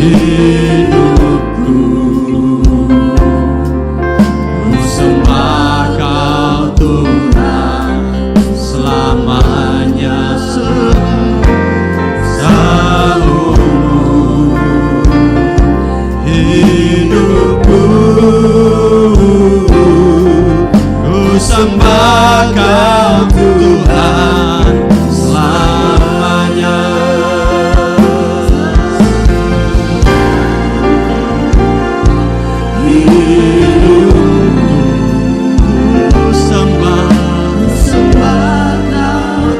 Hidupku ku sembah Kau Tuhan selamanya seumur hidupku. Ku sembah Kau Tuhan selamanya.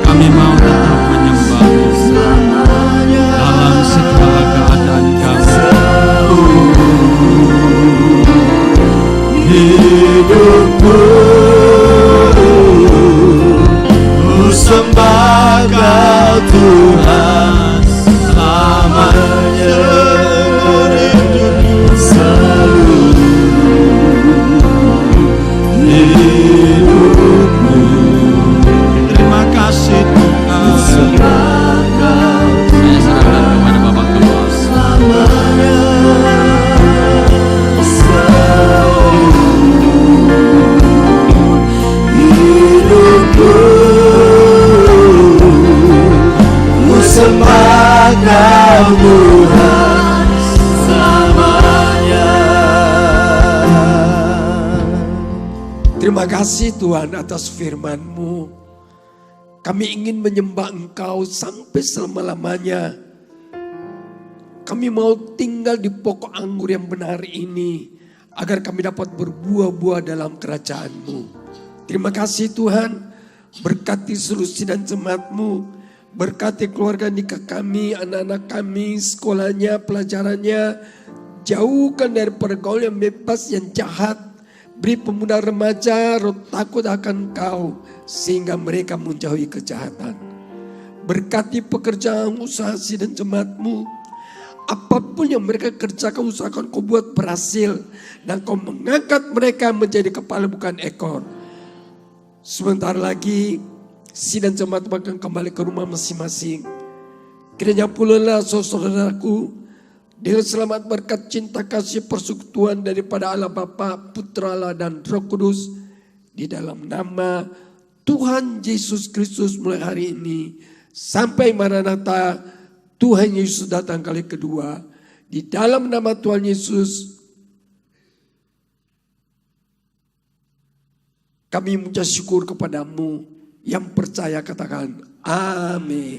Kami mau tetap menyembah-Mu dalam segala keadaan kami. Hidupku ku sembah Kau Tuhan selamanya. Hidupku terima kasih Tuhan. Saya serahkan kepada Bapak Tuhan selamanya. Terima kasih Tuhan atas firman-Mu. Kami ingin menyembah Engkau sampai selama-lamanya. Kami mau tinggal di pokok anggur yang benar ini, agar kami dapat berbuah-buah dalam kerajaan-Mu. Terima kasih Tuhan, berkati seluruh sidang jemaat-Mu, berkati keluarga nikah kami, anak-anak kami, sekolahnya, pelajarannya. Jauhkan dari pergaulan yang bebas, yang jahat. Beri pemuda remaja roh takut akan Engkau, sehingga mereka menjauhi kejahatan. Berkati pekerjaan usaha sidang jemaat-Mu. Apapun yang mereka kerjakan, usahakan Kau buat berhasil. Dan Kau mengangkat mereka menjadi kepala bukan ekor. Sebentar lagi sidang jemaat akan kembali ke rumah masing-masing. Kiranya pulanglah saudaraku dengan selamat berkat cinta kasih persekutuan daripada Allah Bapa, Putra Allah dan Roh Kudus. Di dalam nama Tuhan Yesus Kristus mulai hari ini sampai Maranatha, Tuhan Yesus datang kali kedua. Di dalam nama Tuhan Yesus kami mengucap syukur kepadamu. Yang percaya katakan amin.